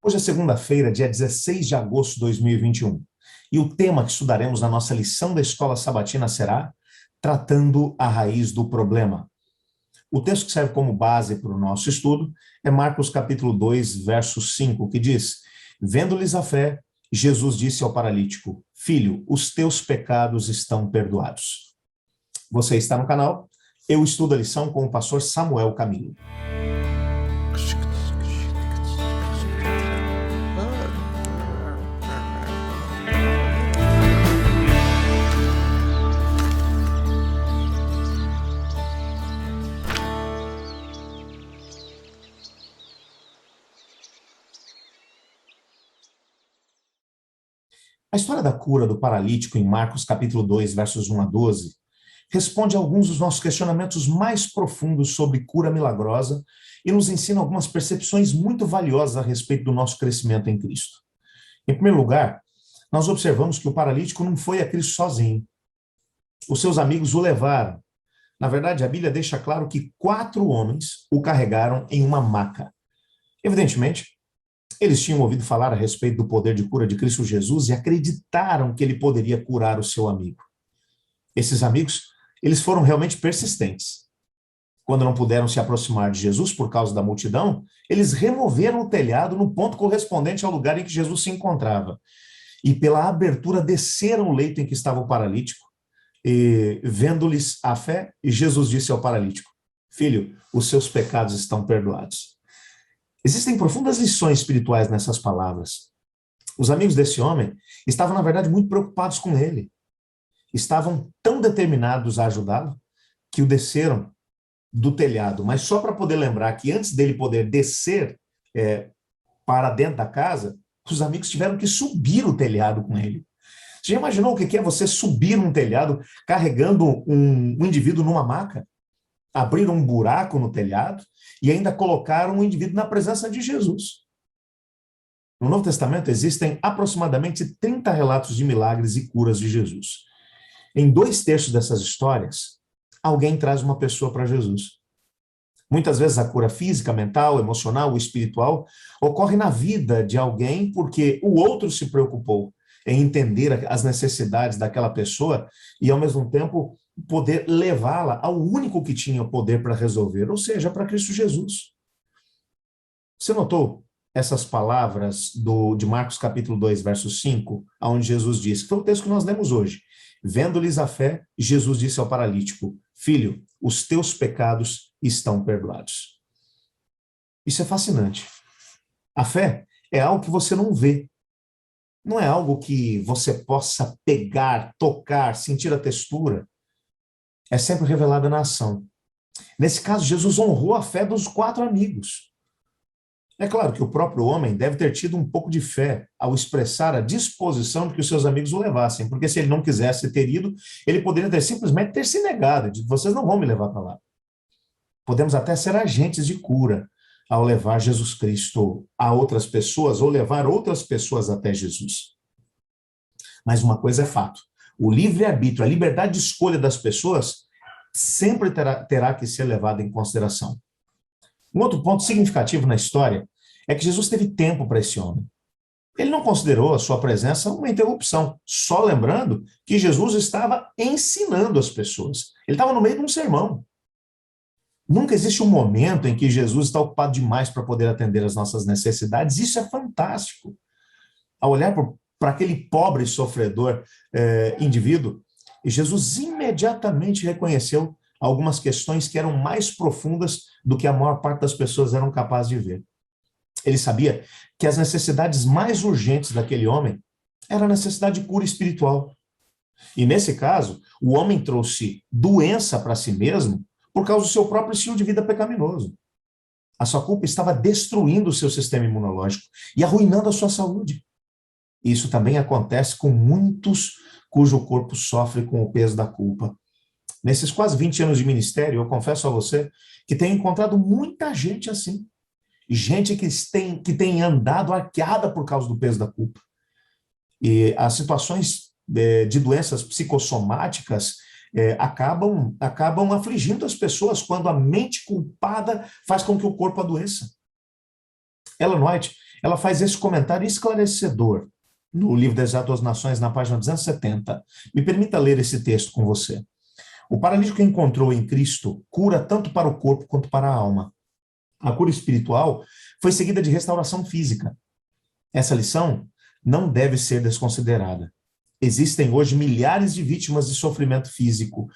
Hoje é segunda-feira, dia 16 de agosto de 2021. E o tema que estudaremos na nossa lição da Escola Sabatina será Tratando a Raiz do Problema. O texto que serve como base para o nosso estudo é Marcos capítulo 2, verso 5, que diz: Vendo-lhes a fé, Jesus disse ao paralítico: Filho, os teus pecados estão perdoados. Você está no canal? Eu estudo a lição com o pastor Samuel Camilo. A história da cura do paralítico em Marcos capítulo 2, versos 1 a 12, responde a alguns dos nossos questionamentos mais profundos sobre cura milagrosa e nos ensina algumas percepções muito valiosas a respeito do nosso crescimento em Cristo. Em primeiro lugar, nós observamos que o paralítico não foi a Cristo sozinho. Os seus amigos o levaram. Na verdade, a Bíblia deixa claro que 4 homens o carregaram em uma maca. Evidentemente, eles tinham ouvido falar a respeito do poder de cura de Cristo Jesus e acreditaram que ele poderia curar o seu amigo. Esses amigos, eles foram realmente persistentes. Quando não puderam se aproximar de Jesus por causa da multidão, eles removeram o telhado no ponto correspondente ao lugar em que Jesus se encontrava. E pela abertura desceram o leito em que estava o paralítico. E, vendo-lhes a fé, Jesus disse ao paralítico: Filho, os seus pecados estão perdoados. Existem profundas lições espirituais nessas palavras. Os amigos desse homem estavam, na verdade, muito preocupados com ele. Estavam tão determinados a ajudá-lo que o desceram do telhado, mas só para poder lembrar que antes dele poder descer para dentro da casa, os amigos tiveram que subir o telhado com ele. Você já imaginou o que é você subir um telhado carregando um indivíduo numa maca? Abriram um buraco no telhado e ainda colocaram o indivíduo na presença de Jesus. No Novo Testamento existem aproximadamente 30 relatos de milagres e curas de Jesus. Em 2 terços dessas histórias, alguém traz uma pessoa para Jesus. Muitas vezes a cura física, mental, emocional ou espiritual ocorre na vida de alguém porque o outro se preocupou em entender as necessidades daquela pessoa e, ao mesmo tempo, poder levá-la ao único que tinha o poder para resolver, ou seja, para Cristo Jesus. Você notou essas palavras de Marcos capítulo 2, verso 5, onde Jesus diz, que foi o texto que nós lemos hoje: Vendo-lhes a fé, Jesus disse ao paralítico: Filho, os teus pecados estão perdoados. Isso é fascinante. A fé é algo que você não vê. Não é algo que você possa pegar, tocar, sentir a textura. É sempre revelada na ação. Nesse caso, Jesus honrou a fé dos 4 amigos. É claro que o próprio homem deve ter tido um pouco de fé ao expressar a disposição de que os seus amigos o levassem, porque se ele não quisesse ter ido, ele poderia ter simplesmente ter se negado, de vocês não vão me levar para lá. Podemos até ser agentes de cura ao levar Jesus Cristo a outras pessoas ou levar outras pessoas até Jesus. Mas uma coisa é fato: o livre-arbítrio, a liberdade de escolha das pessoas sempre terá que ser levada em consideração. Um outro ponto significativo na história é que Jesus teve tempo para esse homem. Ele não considerou a sua presença uma interrupção, só lembrando que Jesus estava ensinando as pessoas. Ele estava no meio de um sermão. Nunca existe um momento em que Jesus está ocupado demais para poder atender às nossas necessidades. Isso é fantástico. Ao olhar para aquele pobre e sofredor indivíduo, Jesus imediatamente reconheceu algumas questões que eram mais profundas do que a maior parte das pessoas eram capazes de ver. Ele sabia que as necessidades mais urgentes daquele homem era a necessidade de cura espiritual. E nesse caso, o homem trouxe doença para si mesmo por causa do seu próprio estilo de vida pecaminoso. A sua culpa estava destruindo o seu sistema imunológico e arruinando a sua saúde. Isso também acontece com muitos cujo corpo sofre com o peso da culpa. Nesses quase 20 anos de ministério, eu confesso a você que tenho encontrado muita gente assim. Gente que tem andado arqueada por causa do peso da culpa. E as situações de doenças psicossomáticas acabam afligindo as pessoas quando a mente culpada faz com que o corpo adoeça. Ellen White, ela faz esse comentário esclarecedor no livro Deserto das Nações, na página 270. Me permita ler esse texto com você. O paralítico encontrou em Cristo cura tanto para o corpo quanto para a alma. A cura espiritual foi seguida de restauração física. Essa lição não deve ser desconsiderada. Existem hoje milhares de vítimas de sofrimento físico,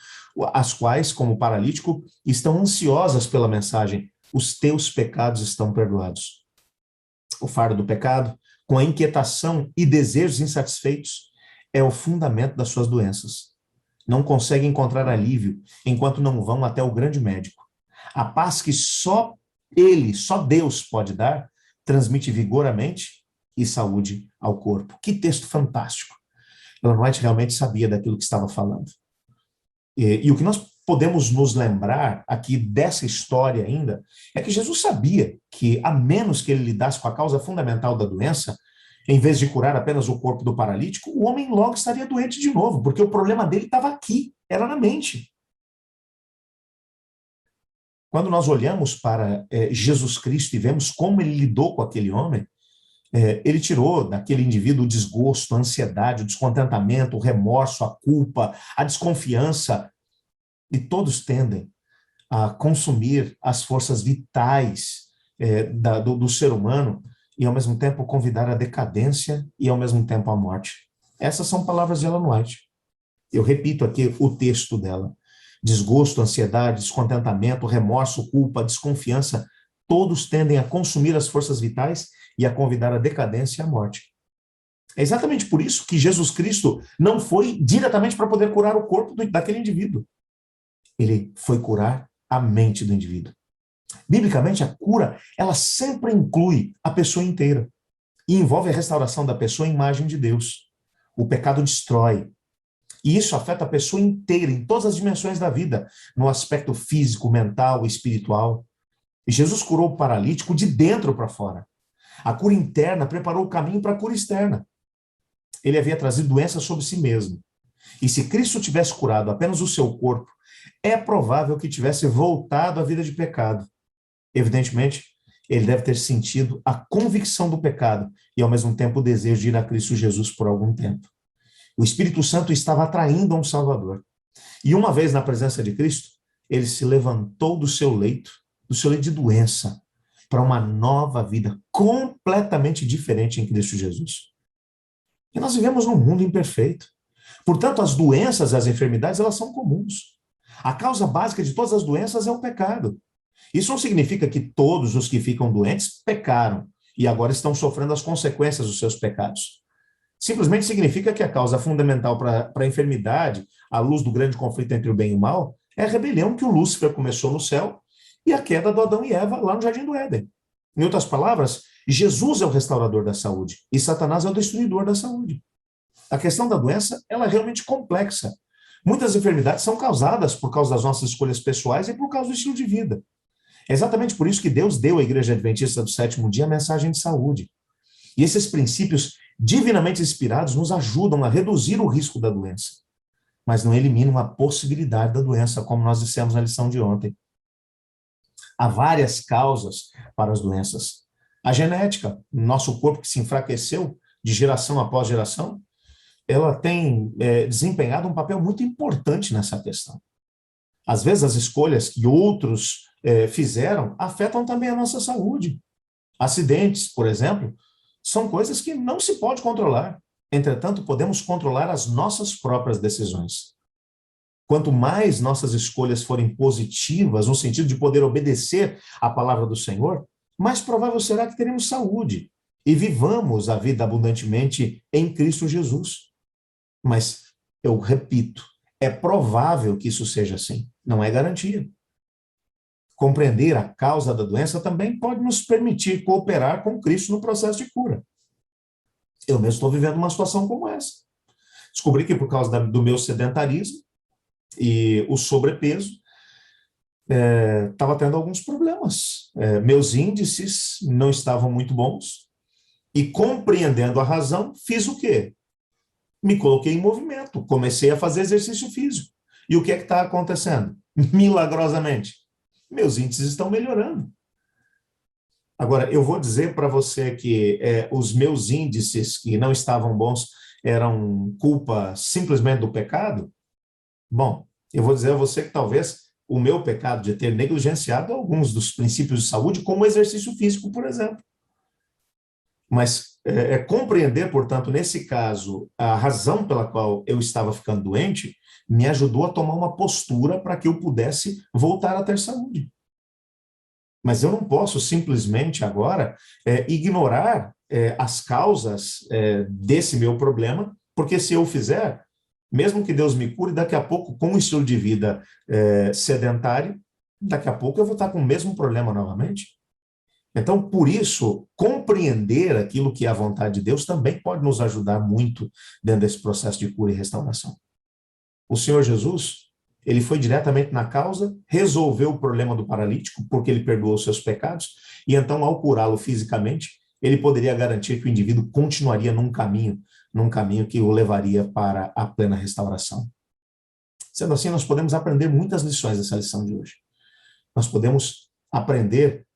as quais, como paralítico, estão ansiosas pela mensagem: os teus pecados estão perdoados. O fardo do pecado, com a inquietação e desejos insatisfeitos, é o fundamento das suas doenças. Não conseguem encontrar alívio enquanto não vão até o grande médico. A paz que só Ele, só Deus pode dar, transmite vigor à mente e saúde ao corpo. Que texto fantástico! Ellen White realmente sabia daquilo que estava falando. E o que nós podemos nos lembrar aqui dessa história ainda é que Jesus sabia que, a menos que ele lidasse com a causa fundamental da doença, em vez de curar apenas o corpo do paralítico, o homem logo estaria doente de novo, porque o problema dele estava aqui, era na mente. Quando nós olhamos para Jesus Cristo e vemos como ele lidou com aquele homem, ele tirou daquele indivíduo o desgosto, a ansiedade, o descontentamento, o remorso, a culpa, a desconfiança, e todos tendem a consumir as forças vitais do ser humano e, ao mesmo tempo, convidar a decadência e, ao mesmo tempo, a morte. Essas são palavras de Ellen White. Eu repito aqui o texto dela. Desgosto, ansiedade, descontentamento, remorso, culpa, desconfiança, todos tendem a consumir as forças vitais e a convidar a decadência e a morte. É exatamente por isso que Jesus Cristo não foi diretamente para poder curar o corpo daquele indivíduo. Ele foi curar a mente do indivíduo. Biblicamente, a cura, ela sempre inclui a pessoa inteira e envolve a restauração da pessoa à imagem de Deus. O pecado destrói. E isso afeta a pessoa inteira, em todas as dimensões da vida, no aspecto físico, mental, espiritual. E Jesus curou o paralítico de dentro para fora. A cura interna preparou o caminho para a cura externa. Ele havia trazido doença sobre si mesmo. E se Cristo tivesse curado apenas o seu corpo, é provável que tivesse voltado à vida de pecado. Evidentemente, ele deve ter sentido a convicção do pecado e, ao mesmo tempo, o desejo de ir a Cristo Jesus por algum tempo. O Espírito Santo estava atraindo a um Salvador. E uma vez na presença de Cristo, ele se levantou do seu leito de doença, para uma nova vida completamente diferente em Cristo Jesus. E nós vivemos num mundo imperfeito. Portanto, as doenças e as enfermidades, elas são comuns. A causa básica de todas as doenças é o pecado. Isso não significa que todos os que ficam doentes pecaram e agora estão sofrendo as consequências dos seus pecados. Simplesmente significa que a causa fundamental para a enfermidade, à luz do grande conflito entre o bem e o mal, é a rebelião que o Lúcifer começou no céu e a queda do Adão e Eva lá no Jardim do Éden. Em outras palavras, Jesus é o restaurador da saúde e Satanás é o destruidor da saúde. A questão da doença, ela é realmente complexa. Muitas enfermidades são causadas por causa das nossas escolhas pessoais e por causa do estilo de vida. É exatamente por isso que Deus deu à Igreja Adventista do Sétimo Dia a mensagem de saúde. E esses princípios divinamente inspirados nos ajudam a reduzir o risco da doença, mas não eliminam a possibilidade da doença, como nós dissemos na lição de ontem. Há várias causas para as doenças. A genética, nosso corpo que se enfraqueceu de geração após geração, ela tem desempenhado um papel muito importante nessa questão. Às vezes, as escolhas que outros fizeram afetam também a nossa saúde. Acidentes, por exemplo, são coisas que não se pode controlar. Entretanto, podemos controlar as nossas próprias decisões. Quanto mais nossas escolhas forem positivas, no sentido de poder obedecer à palavra do Senhor, mais provável será que teremos saúde e vivamos a vida abundantemente em Cristo Jesus. Mas, eu repito, é provável que isso seja assim, não é garantia. Compreender a causa da doença também pode nos permitir cooperar com Cristo no processo de cura. Eu mesmo estou vivendo uma situação como essa. Descobri que por causa do meu sedentarismo e o sobrepeso, estava tendo alguns problemas. Meus índices não estavam muito bons e, compreendendo a razão, fiz o quê? Me coloquei em movimento, comecei a fazer exercício físico. E o que é que está acontecendo? Milagrosamente, meus índices estão melhorando. Agora, eu vou dizer para você que os meus índices que não estavam bons eram culpa simplesmente do pecado? Bom, eu vou dizer a você que talvez o meu pecado de ter negligenciado alguns dos princípios de saúde, como o exercício físico, por exemplo. Mas compreender, portanto, nesse caso, a razão pela qual eu estava ficando doente, me ajudou a tomar uma postura para que eu pudesse voltar a ter saúde. Mas eu não posso simplesmente agora ignorar as causas desse meu problema, porque se eu fizer, mesmo que Deus me cure, daqui a pouco, com um estilo de vida sedentário, daqui a pouco eu vou estar com o mesmo problema novamente. Então, por isso, compreender aquilo que é a vontade de Deus também pode nos ajudar muito dentro desse processo de cura e restauração. O Senhor Jesus, ele foi diretamente na causa, resolveu o problema do paralítico, porque ele perdoou os seus pecados, e então, ao curá-lo fisicamente, ele poderia garantir que o indivíduo continuaria num caminho que o levaria para a plena restauração. Sendo assim, nós podemos aprender muitas lições dessa lição de hoje. Nós podemos aprender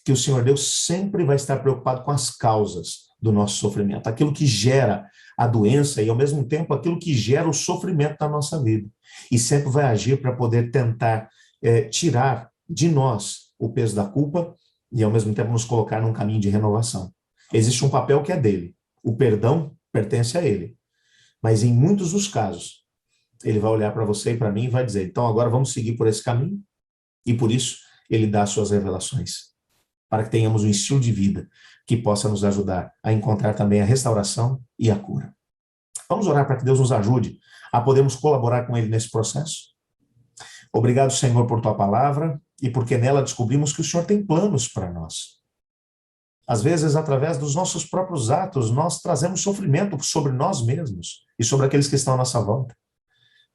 que o Senhor Deus sempre vai estar preocupado com as causas do nosso sofrimento, aquilo que gera a doença e, ao mesmo tempo, aquilo que gera o sofrimento na nossa vida. E sempre vai agir para poder tentar tirar de nós o peso da culpa e, ao mesmo tempo, nos colocar num caminho de renovação. Existe um papel que é dele. O perdão pertence a ele. Mas, em muitos dos casos, ele vai olhar para você e para mim e vai dizer, então, agora vamos seguir por esse caminho. E, por isso, ele dá as suas revelações, para que tenhamos um estilo de vida que possa nos ajudar a encontrar também a restauração e a cura. Vamos orar para que Deus nos ajude a podermos colaborar com Ele nesse processo? Obrigado, Senhor, por Tua palavra e porque nela descobrimos que o Senhor tem planos para nós. Às vezes, através dos nossos próprios atos, nós trazemos sofrimento sobre nós mesmos e sobre aqueles que estão à nossa volta.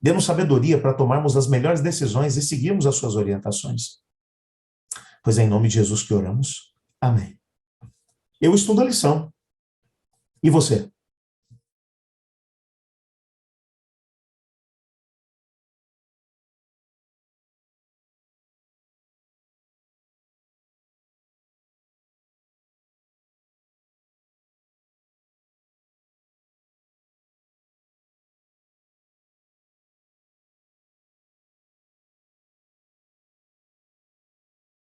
Dê-nos sabedoria para tomarmos as melhores decisões e seguirmos as Suas orientações. Pois é em nome de Jesus que oramos. Amém. Eu estudo a lição. E você?